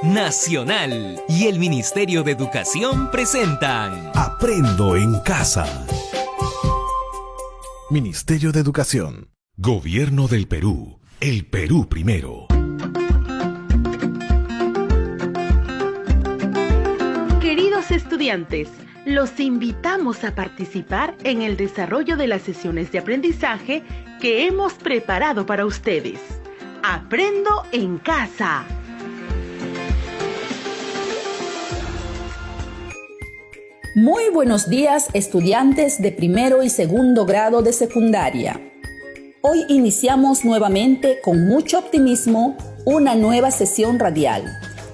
Nacional y el Ministerio de Educación presentan Aprendo en Casa. Ministerio de Educación. Gobierno del Perú. El Perú primero. Queridos estudiantes, los invitamos a participar en el desarrollo de las sesiones de aprendizaje que hemos preparado para ustedes. Aprendo en Casa. Muy buenos días, estudiantes de primero y segundo grado de secundaria. Hoy iniciamos nuevamente con mucho optimismo una nueva sesión radial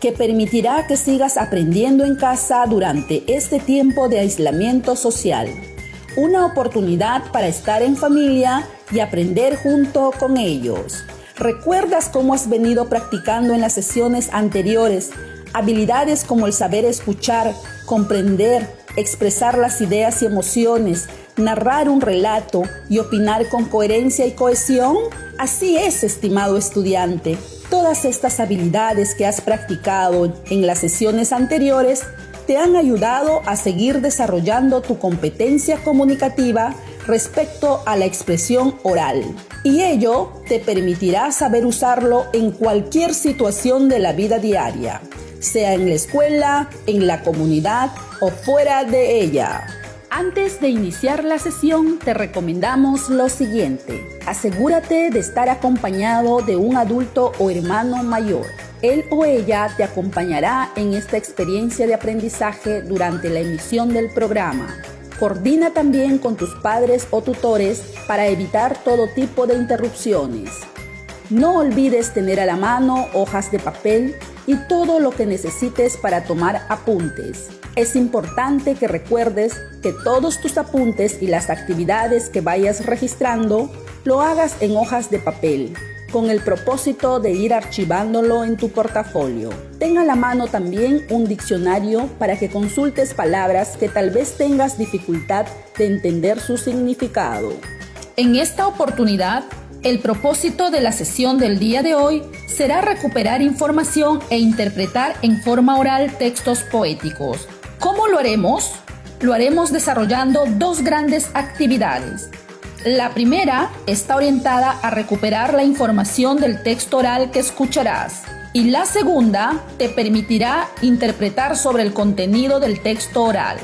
que permitirá que sigas aprendiendo en casa durante este tiempo de aislamiento social. Una oportunidad para estar en familia y aprender junto con ellos. ¿Recuerdas cómo has venido practicando en las sesiones anteriores habilidades como el saber escuchar, comprender, expresar las ideas y emociones, narrar un relato y opinar con coherencia y cohesión? Así es, estimado estudiante. Todas estas habilidades que has practicado en las sesiones anteriores te han ayudado a seguir desarrollando tu competencia comunicativa respecto a la expresión oral. Y ello te permitirá saber usarlo en cualquier situación de la vida diaria, sea en la escuela, en la comunidad o fuera de ella. Antes de iniciar la sesión, te recomendamos lo siguiente. Asegúrate de estar acompañado de un adulto o hermano mayor. Él o ella te acompañará en esta experiencia de aprendizaje durante la emisión del programa. Coordina también con tus padres o tutores para evitar todo tipo de interrupciones. No olvides tener a la mano hojas de papel y todo lo que necesites para tomar apuntes. Es importante que recuerdes que todos tus apuntes y las actividades que vayas registrando lo hagas en hojas de papel, con el propósito de ir archivándolo en tu portafolio. Ten a la mano también un diccionario para que consultes palabras que tal vez tengas dificultad de entender su significado. En esta oportunidad, el propósito de la sesión del día de hoy será recuperar información e interpretar en forma oral textos poéticos. ¿Cómo lo haremos? Lo haremos desarrollando dos grandes actividades. La primera está orientada a recuperar la información del texto oral que escucharás, y la segunda te permitirá interpretar sobre el contenido del texto oral.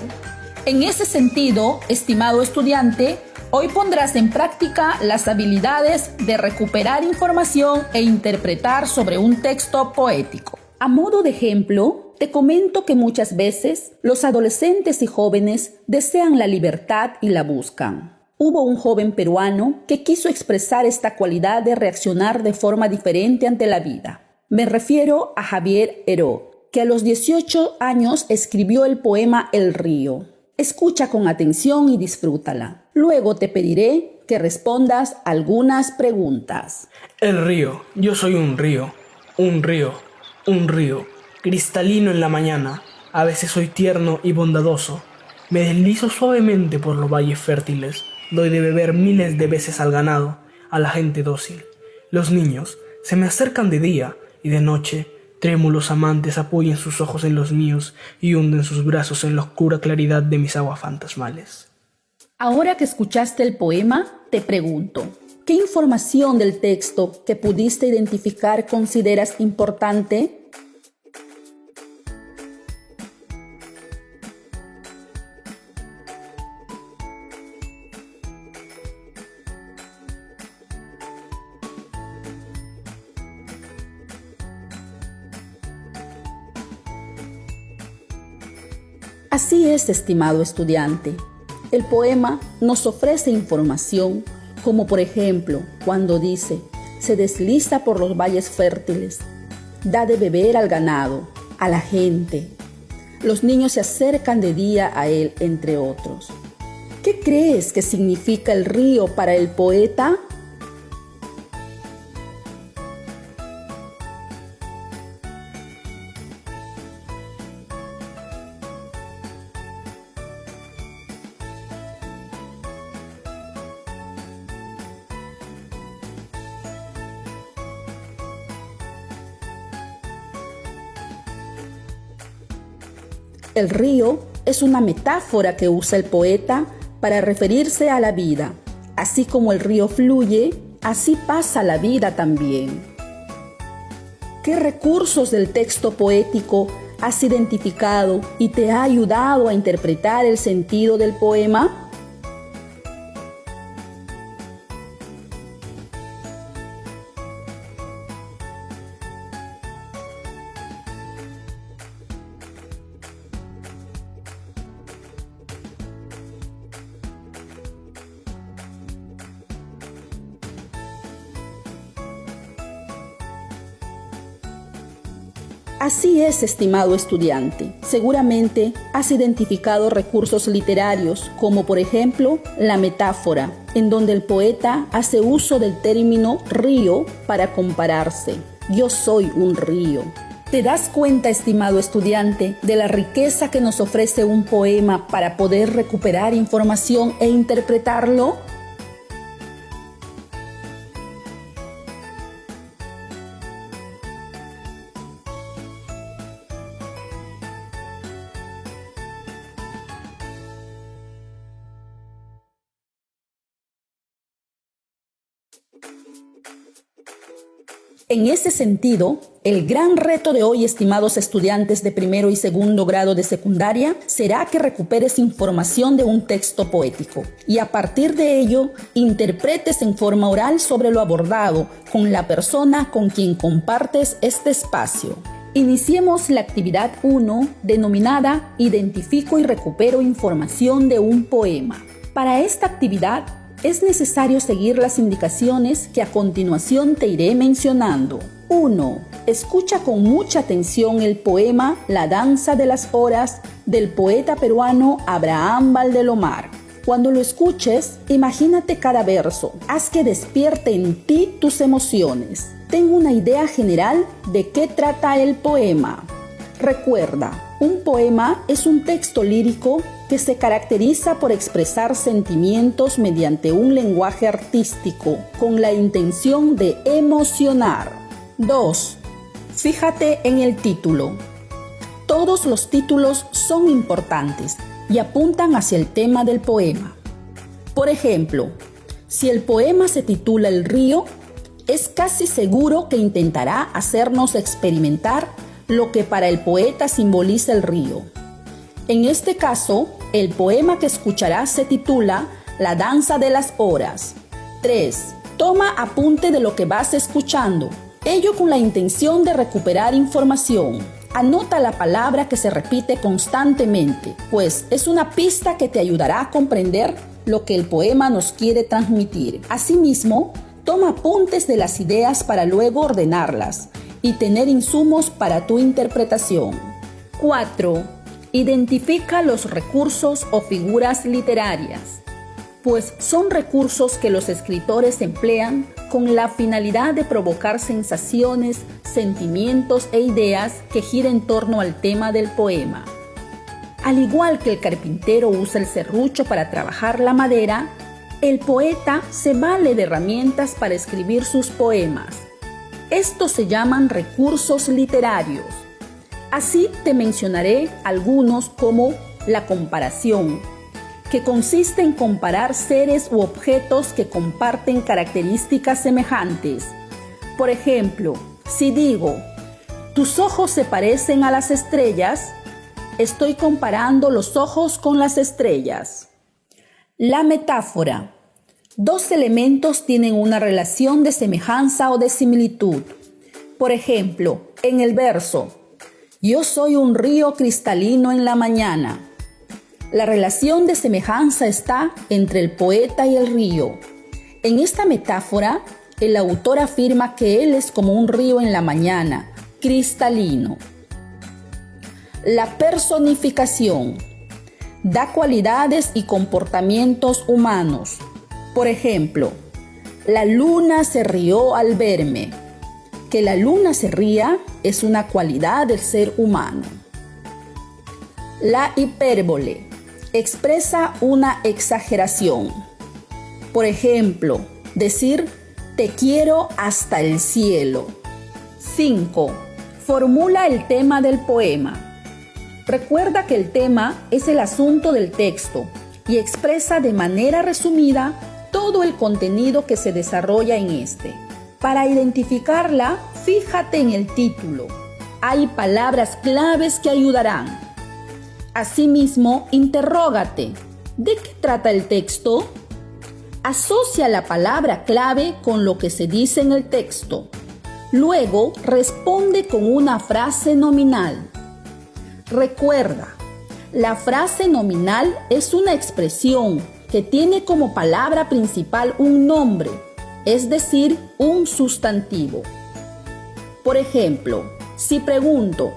En ese sentido, estimado estudiante, hoy pondrás en práctica las habilidades de recuperar información e interpretar sobre un texto poético. A modo de ejemplo, te comento que muchas veces los adolescentes y jóvenes desean la libertad y la buscan. Hubo un joven peruano que quiso expresar esta cualidad de reaccionar de forma diferente ante la vida. Me refiero a Javier Heró, que a los 18 años escribió el poema El río. Escucha con atención y disfrútala. Luego te pediré que respondas algunas preguntas. El río, yo soy un río, cristalino en la mañana. A veces soy tierno y bondadoso. Me deslizo suavemente por los valles fértiles. Doy de beber miles de veces al ganado, a la gente dócil. Los niños se me acercan de día y de noche. Trémulos amantes apoyan sus ojos en los míos y hunden sus brazos en la oscura claridad de mis aguas fantasmales. Ahora que escuchaste el poema, te pregunto, ¿qué información del texto que pudiste identificar consideras importante? Así es, estimado estudiante. El poema nos ofrece información, como por ejemplo, cuando dice, se desliza por los valles fértiles, da de beber al ganado, a la gente. Los niños se acercan de día a él, entre otros. ¿Qué crees que significa el río para el poeta? El río es una metáfora que usa el poeta para referirse a la vida. Así como el río fluye, así pasa la vida también. ¿Qué recursos del texto poético has identificado y te ha ayudado a interpretar el sentido del poema? Así es, estimado estudiante. Seguramente has identificado recursos literarios, como por ejemplo la metáfora, en donde el poeta hace uso del término río para compararse. Yo soy un río. ¿Te das cuenta, estimado estudiante, de la riqueza que nos ofrece un poema para poder recuperar información e interpretarlo? En ese sentido, el gran reto de hoy, estimados estudiantes de primero y segundo grado de secundaria, será que recuperes información de un texto poético y a partir de ello, interpretes en forma oral sobre lo abordado con la persona con quien compartes este espacio. Iniciemos la actividad 1, denominada Identifico y recupero información de un poema. Para esta actividad, es necesario seguir las indicaciones que a continuación te iré mencionando. 1. Escucha con mucha atención el poema La danza de las horas del poeta peruano Abraham Valdelomar. Cuando lo escuches, imagínate cada verso. Haz que despierte en ti tus emociones. Ten una idea general de qué trata el poema. Recuerda, un poema es un texto lírico que se caracteriza por expresar sentimientos mediante un lenguaje artístico con la intención de emocionar. 2. Fíjate en el título. Todos los títulos son importantes y apuntan hacia el tema del poema. Por ejemplo, si el poema se titula El río, es casi seguro que intentará hacernos experimentar lo que para el poeta simboliza el río. En este caso, el poema que escucharás se titula La danza de las horas. 3. Toma apunte de lo que vas escuchando, ello con la intención de recuperar información. Anota la palabra que se repite constantemente, pues es una pista que te ayudará a comprender lo que el poema nos quiere transmitir. Asimismo, toma apuntes de las ideas para luego ordenarlas y tener insumos para tu interpretación. 4. Identifica los recursos o figuras literarias, pues son recursos que los escritores emplean con la finalidad de provocar sensaciones, sentimientos e ideas que giren en torno al tema del poema. Al igual que el carpintero usa el serrucho para trabajar la madera, el poeta se vale de herramientas para escribir sus poemas. Estos se llaman recursos literarios. Así te mencionaré algunos como la comparación, que consiste en comparar seres u objetos que comparten características semejantes. Por ejemplo, si digo, tus ojos se parecen a las estrellas, estoy comparando los ojos con las estrellas. La metáfora. Dos elementos tienen una relación de semejanza o de similitud. Por ejemplo, en el verso, yo soy un río cristalino en la mañana. La relación de semejanza está entre el poeta y el río. En esta metáfora, el autor afirma que él es como un río en la mañana, cristalino. La personificación da cualidades y comportamientos humanos. Por ejemplo, la luna se rió al verme. Que la luna se ría es una cualidad del ser humano. La hipérbole expresa una exageración. Por ejemplo, decir te quiero hasta el cielo. 5. Formula el tema del poema. Recuerda que el tema es el asunto del texto y expresa de manera resumida todo el contenido que se desarrolla en este. Para identificarla, fíjate en el título. Hay palabras claves que ayudarán. Asimismo, interrógate. ¿De qué trata el texto? Asocia la palabra clave con lo que se dice en el texto. Luego, responde con una frase nominal. Recuerda, la frase nominal es una expresión que tiene como palabra principal un nombre, es decir, un sustantivo. Por ejemplo, si pregunto,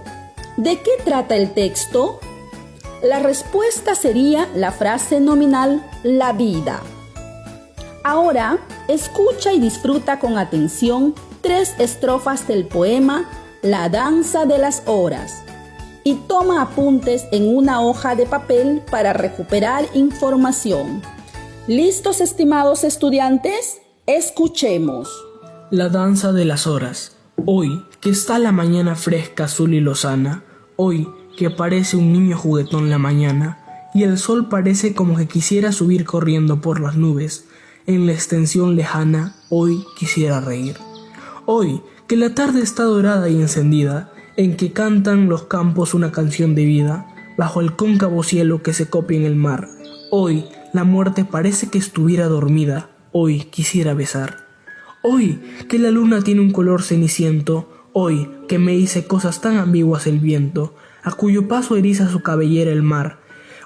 ¿de qué trata el texto? La respuesta sería la frase nominal, la vida. Ahora, escucha y disfruta con atención 3 estrofas del poema La danza de las horas y toma apuntes en una hoja de papel para recuperar información. ¿Listos, estimados estudiantes? Escuchemos. La danza de las horas. Hoy, que está la mañana fresca, azul y lozana. Hoy, que parece un niño juguetón la mañana. Y el sol parece como que quisiera subir corriendo por las nubes. En la extensión lejana, hoy quisiera reír. Hoy, que la tarde está dorada y encendida, en que cantan los campos una canción de vida, bajo el cóncavo cielo que se copia en el mar. Hoy, la muerte parece que estuviera dormida, hoy quisiera besar. Hoy, que la luna tiene un color ceniciento, hoy, que me dice cosas tan ambiguas el viento, a cuyo paso eriza su cabellera el mar.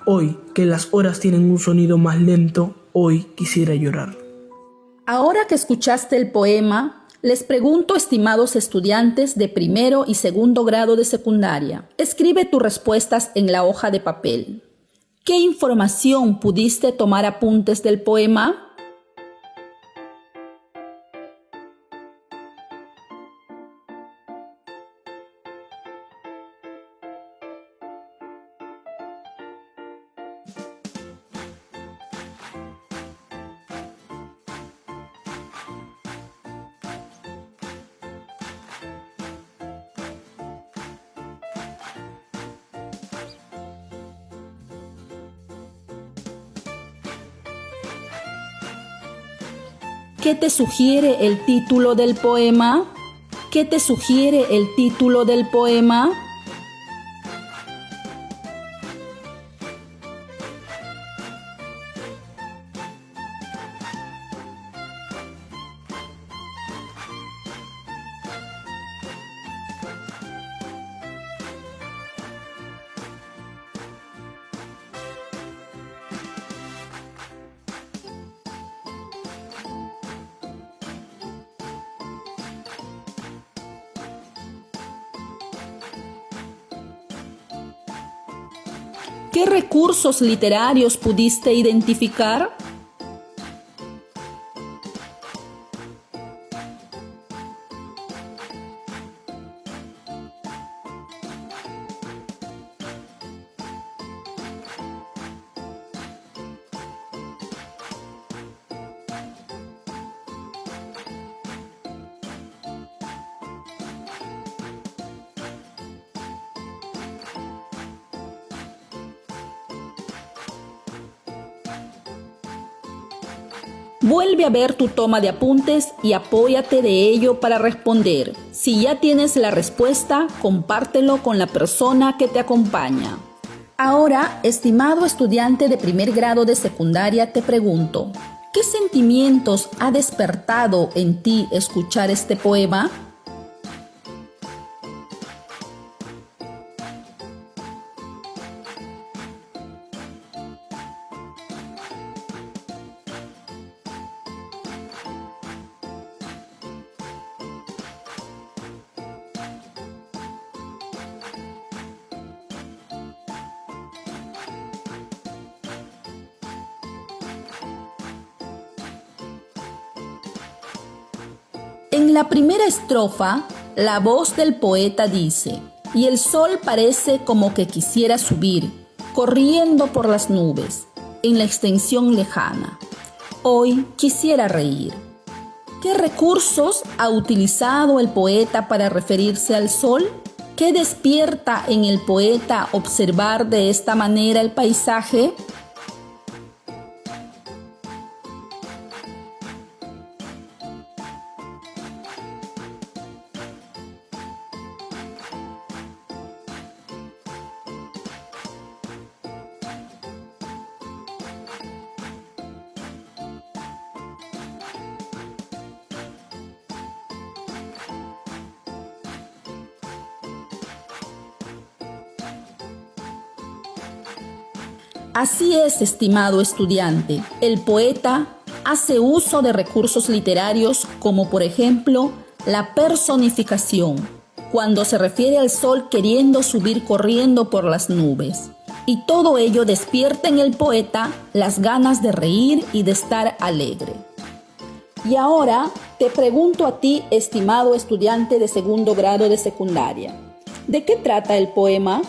Hoy, que las horas tienen un sonido más lento, hoy quisiera llorar. Ahora que escuchaste el poema, les pregunto, estimados estudiantes de primero y segundo grado de secundaria, escribe tus respuestas en la hoja de papel. ¿Qué información pudiste tomar apuntes del poema? ¿Qué te sugiere el título del poema? ¿Qué te sugiere el título del poema? ¿Qué recursos literarios pudiste identificar? Vuelve a ver tu toma de apuntes y apóyate de ello para responder. Si ya tienes la respuesta, compártelo con la persona que te acompaña. Ahora, estimado estudiante de primer grado de secundaria, te pregunto, ¿qué sentimientos ha despertado en ti escuchar este poema? En la primera estrofa, la voz del poeta dice: y el sol parece como que quisiera subir, corriendo por las nubes, en la extensión lejana. Hoy quisiera reír. ¿Qué recursos ha utilizado el poeta para referirse al sol? ¿Qué despierta en el poeta observar de esta manera el paisaje? Así es, estimado estudiante, el poeta hace uso de recursos literarios como por ejemplo la personificación, cuando se refiere al sol queriendo subir corriendo por las nubes. Y todo ello despierta en el poeta las ganas de reír y de estar alegre. Y ahora te pregunto a ti, estimado estudiante de segundo grado de secundaria, ¿de qué trata el poema?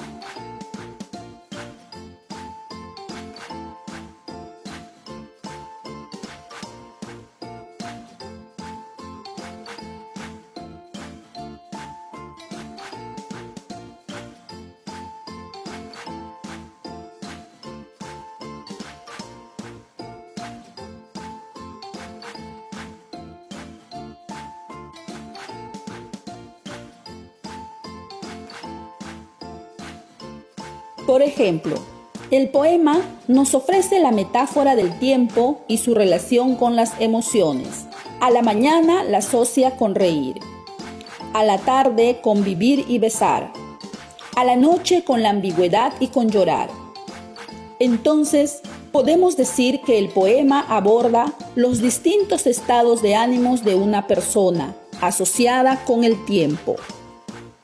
Por ejemplo, el poema nos ofrece la metáfora del tiempo y su relación con las emociones. A la mañana la asocia con reír, a la tarde con vivir y besar, a la noche con la ambigüedad y con llorar. Entonces, podemos decir que el poema aborda los distintos estados de ánimos de una persona, asociada con el tiempo.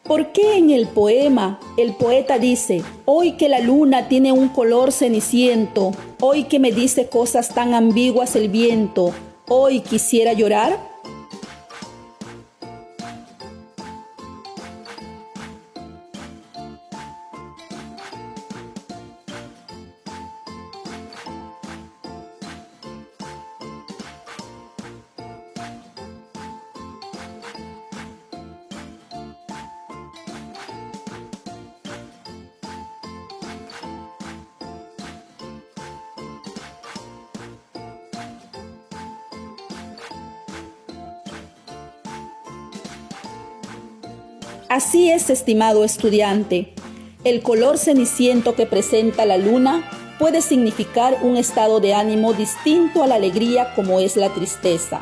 ¿Por qué en el poema el poeta dice, hoy que la luna tiene un color ceniciento, hoy que me dice cosas tan ambiguas el viento, hoy quisiera llorar? Así es, estimado estudiante, el color ceniciento que presenta la luna puede significar un estado de ánimo distinto a la alegría como es la tristeza,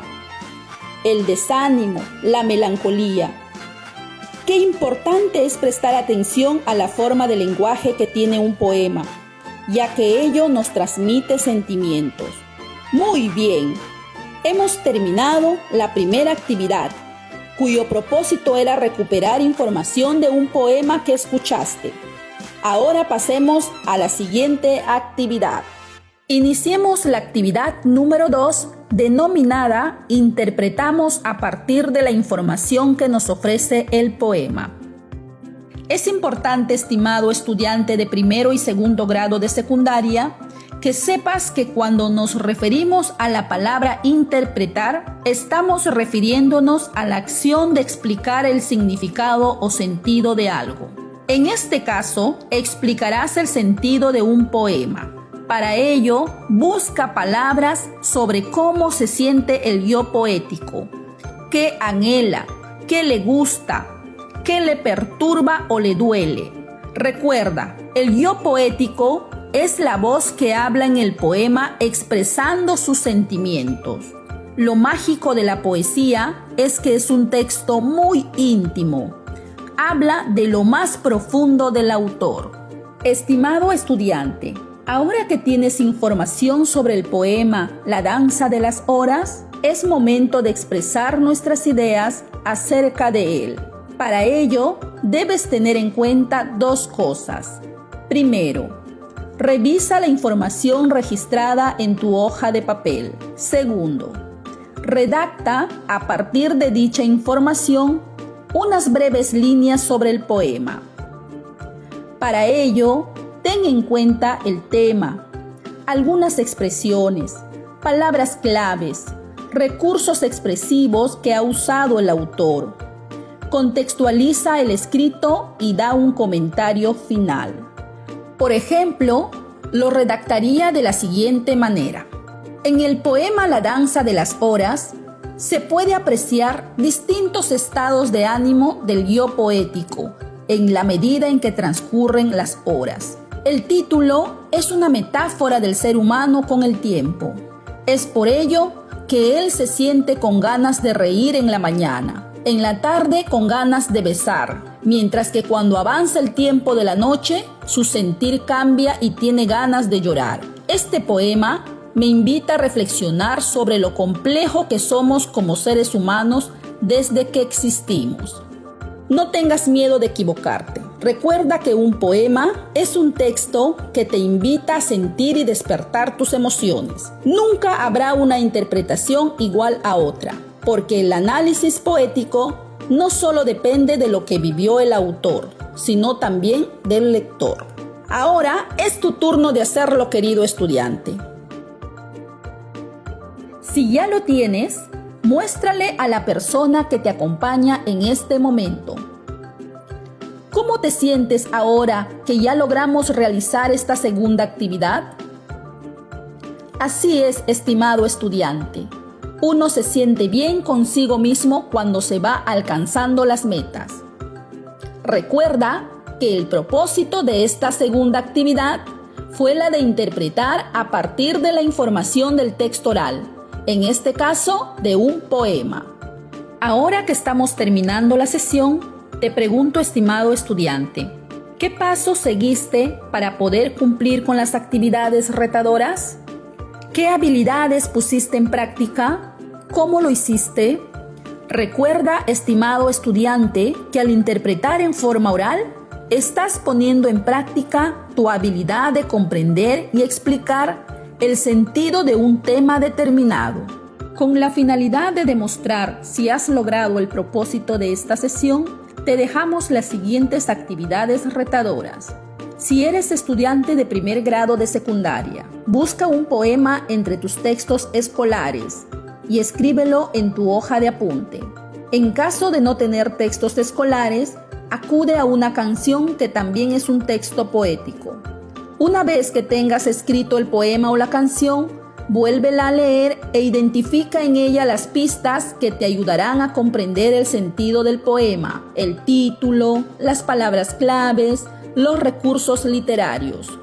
el desánimo, la melancolía. Qué importante es prestar atención a la forma de lenguaje que tiene un poema, ya que ello nos transmite sentimientos. Muy bien, hemos terminado la primera actividad, cuyo propósito era recuperar información de un poema que escuchaste. Ahora pasemos a la siguiente actividad. Iniciemos la actividad número 2, denominada Interpretamos a partir de la información que nos ofrece el poema. Es importante, estimado estudiante de primero y segundo grado de secundaria, que sepas que cuando nos referimos a la palabra interpretar, estamos refiriéndonos a la acción de explicar el significado o sentido de algo. En este caso, explicarás el sentido de un poema. Para ello, busca palabras sobre cómo se siente el yo poético, qué anhela, qué le gusta, qué le perturba o le duele. Recuerda, el yo poético es la voz que habla en el poema expresando sus sentimientos. Lo mágico de la poesía es que es un texto muy íntimo. Habla de lo más profundo del autor. Estimado estudiante, ahora que tienes información sobre el poema La danza de las horas, es momento de expresar nuestras ideas acerca de él. Para ello, debes tener en cuenta dos cosas. Primero, revisa la información registrada en tu hoja de papel. Segundo, redacta a partir de dicha información unas breves líneas sobre el poema. Para ello, ten en cuenta el tema, algunas expresiones, palabras claves, recursos expresivos que ha usado el autor. contextualiza el escrito y da un comentario final. Por ejemplo, lo redactaría de la siguiente manera. En el poema La danza de las horas, se puede apreciar distintos estados de ánimo del yo poético en la medida en que transcurren las horas. El título es una metáfora del ser humano con el tiempo. Es por ello que él se siente con ganas de reír en la mañana, en la tarde con ganas de besar, mientras que cuando avanza el tiempo de la noche, su sentir cambia y tiene ganas de llorar. Este poema me invita a reflexionar sobre lo complejo que somos como seres humanos desde que existimos. No tengas miedo de equivocarte. Recuerda que un poema es un texto que te invita a sentir y despertar tus emociones. Nunca habrá una interpretación igual a otra, porque el análisis poético no solo depende de lo que vivió el autor, sino también del lector. Ahora es tu turno de hacerlo, querido estudiante. Si ya lo tienes, muéstrale a la persona que te acompaña en este momento. ¿Cómo te sientes ahora que ya logramos realizar esta segunda actividad? Así es, estimado estudiante. Uno se siente bien consigo mismo cuando se va alcanzando las metas. Recuerda que el propósito de esta segunda actividad fue la de interpretar a partir de la información del texto oral, en este caso de un poema. Ahora que estamos terminando la sesión, te pregunto, estimado estudiante, ¿qué pasos seguiste para poder cumplir con las actividades retadoras? ¿Qué habilidades pusiste en práctica? ¿Cómo lo hiciste? Recuerda, estimado estudiante, que al interpretar en forma oral, estás poniendo en práctica tu habilidad de comprender y explicar el sentido de un tema determinado. Con la finalidad de demostrar si has logrado el propósito de esta sesión, te dejamos las siguientes actividades retadoras. Si eres estudiante de primer grado de secundaria, busca un poema entre tus textos escolares y escríbelo en tu hoja de apunte. En caso de no tener textos escolares, acude a una canción que también es un texto poético. Una vez que tengas escrito el poema o la canción, vuélvela a leer e identifica en ella las pistas que te ayudarán a comprender el sentido del poema, el título, las palabras claves, los recursos literarios.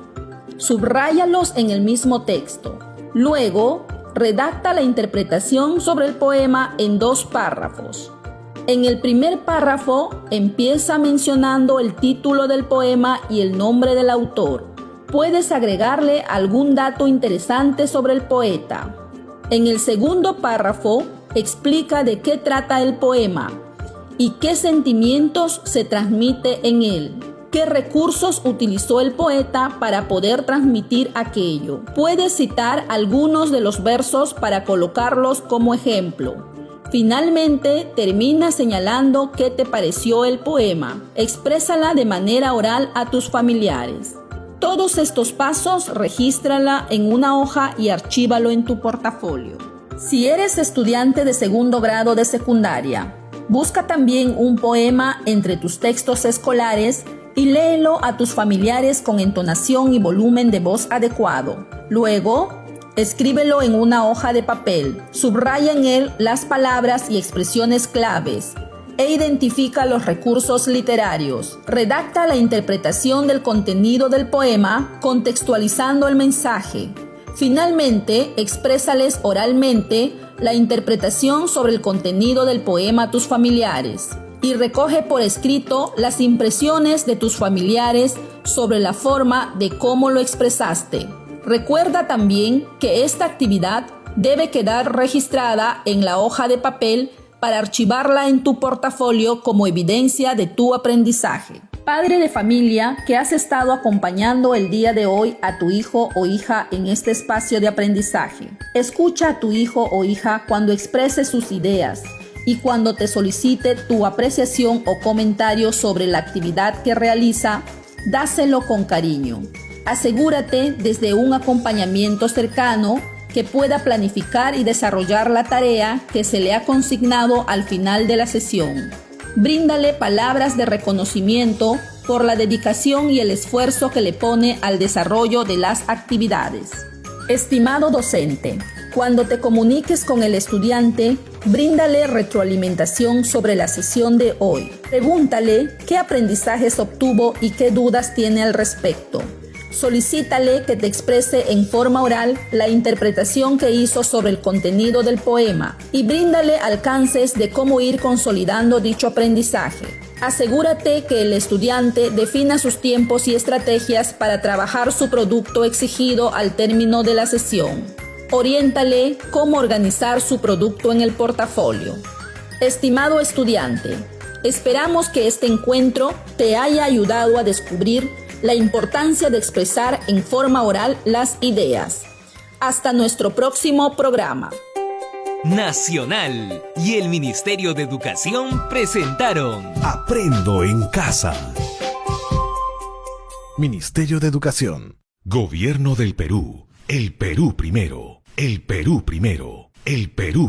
Subráyalos en el mismo texto. Luego, redacta la interpretación sobre el poema en 2 párrafos. En el primer párrafo, empieza mencionando el título del poema y el nombre del autor. Puedes agregarle algún dato interesante sobre el poeta. En el segundo párrafo, explica de qué trata el poema y qué sentimientos se transmite en él. ¿Qué recursos utilizó el poeta para poder transmitir aquello? Puedes citar algunos de los versos para colocarlos como ejemplo. Finalmente, termina señalando qué te pareció el poema. Exprésala de manera oral a tus familiares. Todos estos pasos, regístrala en una hoja y archívalo en tu portafolio. Si eres estudiante de segundo grado de secundaria, busca también un poema entre tus textos escolares y léelo a tus familiares con entonación y volumen de voz adecuado. Luego, escríbelo en una hoja de papel, subraya en él las palabras y expresiones claves e identifica los recursos literarios. Redacta la interpretación del contenido del poema, contextualizando el mensaje. Finalmente, exprésales oralmente la interpretación sobre el contenido del poema a tus familiares y recoge por escrito las impresiones de tus familiares sobre la forma de cómo lo expresaste. Recuerda también que esta actividad debe quedar registrada en la hoja de papel para archivarla en tu portafolio como evidencia de tu aprendizaje. Padre de familia que has estado acompañando el día de hoy a tu hijo o hija en este espacio de aprendizaje. Escucha a tu hijo o hija cuando exprese sus ideas y cuando te solicite tu apreciación o comentario sobre la actividad que realiza, dáselo con cariño. Asegúrate desde un acompañamiento cercano que pueda planificar y desarrollar la tarea que se le ha consignado al final de la sesión. Bríndale palabras de reconocimiento por la dedicación y el esfuerzo que le pone al desarrollo de las actividades. Estimado docente, cuando te comuniques con el estudiante, bríndale retroalimentación sobre la sesión de hoy. Pregúntale qué aprendizajes obtuvo y qué dudas tiene al respecto. Solicítale que te exprese en forma oral la interpretación que hizo sobre el contenido del poema y bríndale alcances de cómo ir consolidando dicho aprendizaje. Asegúrate que el estudiante defina sus tiempos y estrategias para trabajar su producto exigido al término de la sesión. Oriéntale cómo organizar su producto en el portafolio. Estimado estudiante, esperamos que este encuentro te haya ayudado a descubrir la importancia de expresar en forma oral las ideas. Hasta nuestro próximo programa. Nacional y el Ministerio de Educación presentaron Aprendo en casa. Ministerio de Educación. Gobierno del Perú. El Perú primero. El Perú primero. El Perú primero.